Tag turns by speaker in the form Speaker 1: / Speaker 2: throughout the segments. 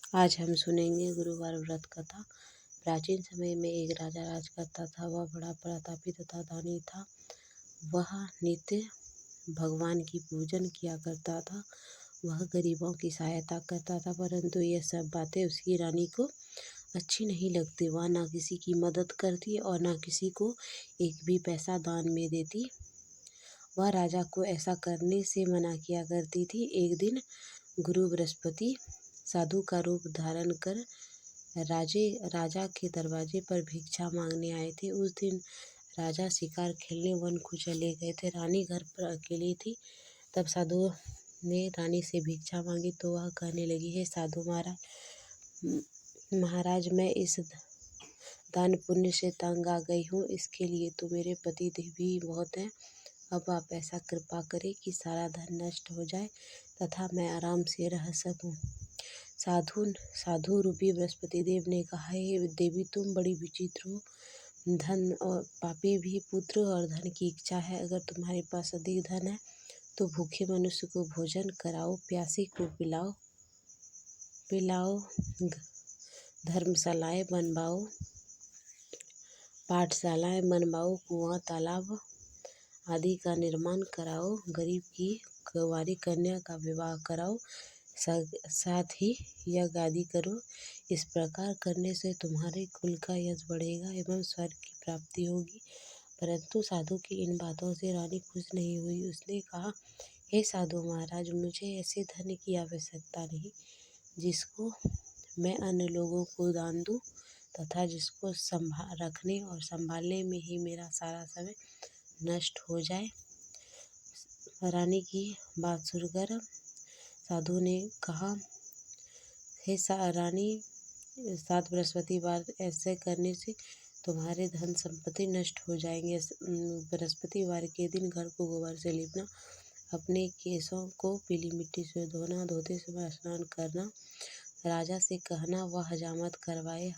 Speaker 1: आज हम सुनेंगे गुरुवार व्रत कथा। प्राचीन समय में एक राजा राज करता था। वह बड़ा प्रतापी तथा दानी था। वह नित्य भगवान की पूजन किया करता था। वह गरीबों की सहायता करता था, परंतु ये सब बातें उसकी रानी को अच्छी नहीं लगती। वह ना किसी की मदद करती और ना किसी को एक भी पैसा दान में देती। वह राजा को ऐसा करने से मना किया करती थी। एक दिन गुरु बृहस्पति साधु का रूप धारण कर राजा के दरवाजे पर भिक्षा मांगने आए थे। उस दिन राजा शिकार खेलने वन को चले गए थे। रानी घर पर अकेली थी। तब साधु ने रानी से भिक्षा मांगी तो वह कहने लगी, हे साधु महाराज, मैं इस दान पुण्य से तंग आ गई हूँ। इसके लिए तो मेरे पति देव भी बहुत हैं। अब आप ऐसा कृपा करें कि सारा धन नष्ट हो जाए तथा मैं आराम से रह सकूं। साधु रूपी बृहस्पति देव ने कहा, हे देवी, तुम बड़ी विचित्र हो। धन और पापी भी पुत्र और धन की इच्छा है। अगर तुम्हारे पास अधिक धन है तो भूखे मनुष्य को भोजन कराओ, प्यासे को पिलाओ, धर्मशालाएं बनवाओ, पाठशालाएं बनवाओ, कुआं तालाब आदि का निर्माण कराओ, गरीब की कुंवारी कन्या का विवाह कराओ, साथ ही यज्ञ आदि करो। इस प्रकार करने से तुम्हारे कुल का यश बढ़ेगा एवं स्वर्ग की प्राप्ति होगी। परंतु साधु की इन बातों से रानी खुश नहीं हुई। उसने कहा, हे साधु महाराज, मुझे ऐसे धन की आवश्यकता नहीं जिसको मैं अन्य लोगों को दान दूं तथा जिसको रखने और संभालने में ही मेरा सारा समय नष्ट हो जाए। रानी की बात सुनकर साधु ने कहा, हे रानी, 7 बृहस्पतिवार ऐसे करने से तुम्हारे धन संपत्ति नष्ट हो जाएंगे। बृहस्पतिवार के दिन घर को गोबर से लीपना, अपने केशों को पीली मिट्टी से धोना, धोते समय स्नान करना, राजा से कहना वह हजामत करवाए,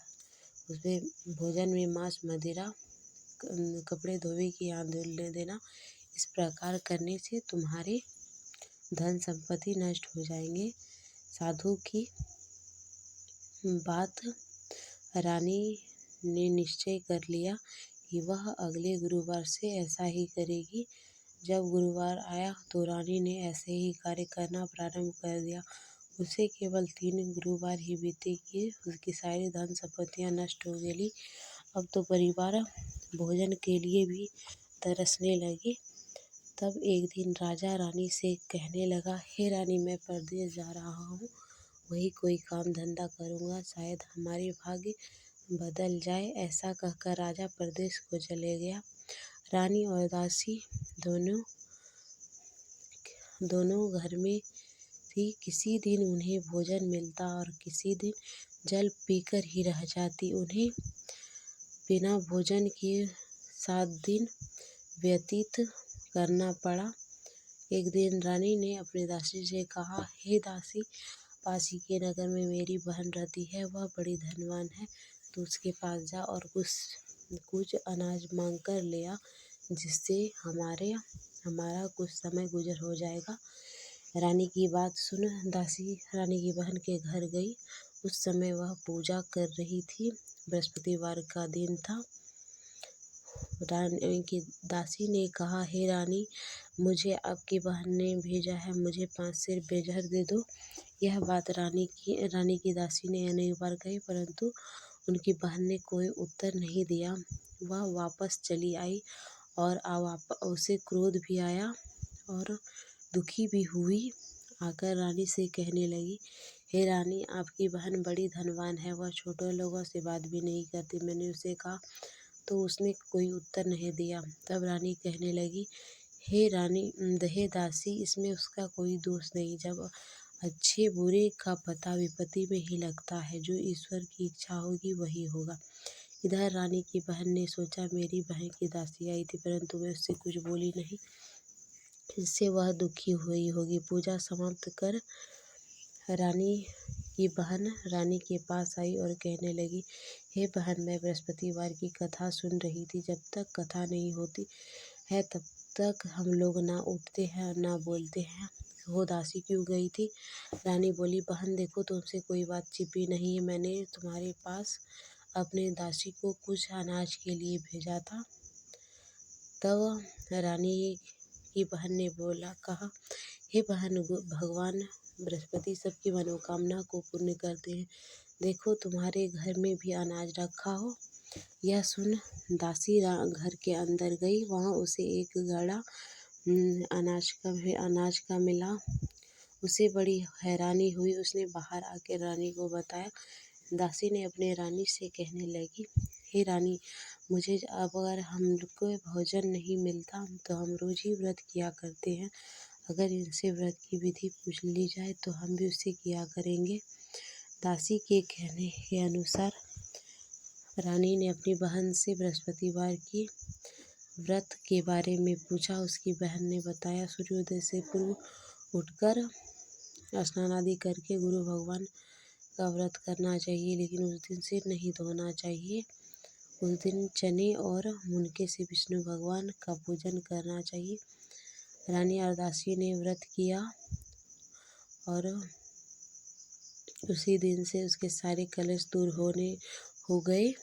Speaker 1: उसमें भोजन में मांस मदिरा, कपड़े धोवे की आंच धुलने देना। इस प्रकार करने से तुम्हारे धन संपत्ति नष्ट हो जाएंगे। साधु की बात रानी ने निश्चय कर लिया कि वह अगले गुरुवार से ऐसा ही करेगी। जब गुरुवार आया तो रानी ने ऐसे ही कार्य करना प्रारंभ कर दिया। उसे केवल 3 गुरुवार ही बीते कि उसकी सारी धन संपत्तियां नष्ट हो गई। अब तो परिवार भोजन के लिए भी तरसने लगे। तब एक दिन राजा रानी से कहने लगा, हे रानी, मैं परदेश जा रहा हूँ, वही कोई काम धंधा करूँगा, शायद हमारे भाग्य बदल जाए। ऐसा कहकर राजा परदेश को चले गया। रानी और दासी दोनों घर में थी। किसी दिन उन्हें भोजन मिलता और किसी दिन जल पीकर ही रह जाती। उन्हें बिना भोजन के 7 दिन व्यतीत करना पड़ा। एक दिन रानी ने अपनी दासी से कहा, हे दासी, पास ही के नगर में मेरी बहन रहती है। वह बड़ी धनवान है। तो उसके पास जा और कुछ अनाज मांग कर ले आ, जिससे हमारा कुछ समय गुजर हो जाएगा। रानी की बात सुन दासी रानी की बहन के घर गई। उस समय वह पूजा कर रही थी। बृहस्पतिवार का दिन था। रानी की दासी ने कहा, हे रानी, मुझे आपकी बहन ने भेजा है, मुझे 5 सेर बेजहर दे दो। यह बात रानी की दासी ने अनेक बार कही, परंतु उनकी बहन ने कोई उत्तर नहीं दिया। वह वापस चली आई और उसे क्रोध भी आया और दुखी भी हुई। आकर रानी से कहने लगी, हे रानी, आपकी बहन बड़ी धनवान है। वह छोटे लोगों से बात भी नहीं करती। मैंने उसे कहा तो उसने कोई उत्तर नहीं दिया। तब रानी कहने लगी, हे दासी, इसमें उसका कोई दोष नहीं। जब अच्छे बुरे का पता विपत्ति में ही लगता है। जो ईश्वर की इच्छा होगी वही होगा। इधर रानी की बहन ने सोचा, मेरी बहन की दासी आई थी, परंतु मैं उससे कुछ बोली नहीं, इससे वह दुखी हुई होगी। पूजा समाप्त कर रानी की बहन रानी के पास आई और कहने लगी, हे बहन, मैं बृहस्पतिवार की कथा सुन रही थी। जब तक कथा नहीं होती है तब तक हम लोग ना उठते हैं ना बोलते हैं। हो दासी क्यों गई थी? रानी बोली, बहन देखो, तुमसे कोई बात छिपी नहीं है। मैंने तुम्हारे पास अपने दासी को कुछ अनाज के लिए भेजा था। तब रानी की बहन ने कहा, हे बहन, भगवान बृहस्पति सबकी मनोकामना को पूर्ण करते हैं। देखो, तुम्हारे घर में भी अनाज रखा हो। यह सुन दासी घर के अंदर गई। वहाँ उसे एक घड़ा अनाज का मिला। उसे बड़ी हैरानी हुई। उसने बाहर आकर रानी को बताया। दासी ने अपने रानी से कहने लगी, हे रानी, मुझे अब अगर हमको भोजन नहीं मिलता तो हम रोज ही व्रत किया करते हैं। अगर इनसे व्रत की विधि पूछ ली जाए तो हम भी उसे किया करेंगे। दासी के कहने के अनुसार रानी ने अपनी बहन से बृहस्पतिवार की व्रत के बारे में पूछा। उसकी बहन ने बताया, सूर्योदय से पूर्व उठकर स्नान आदि करके गुरु भगवान का व्रत करना चाहिए, लेकिन उस दिन सिर नहीं धोना चाहिए। उस दिन चने और मुनके से विष्णु भगवान का पूजन करना चाहिए। रानी और दासी ने व्रत किया और उसी दिन से उसके सारे कलेश दूर हो गए।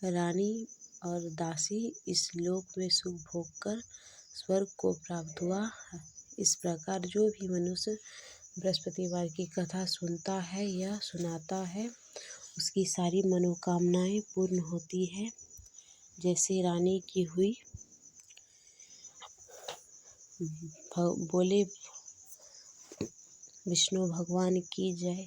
Speaker 1: रानी और दासी इस लोक में सुख भोग कर स्वर्ग को प्राप्त हुआ। इस प्रकार जो भी मनुष्य बृहस्पतिवार की कथा सुनता है या सुनाता है, उसकी सारी मनोकामनाएं पूर्ण होती है, जैसे रानी की हुई। बोले विष्णु भगवान की जय।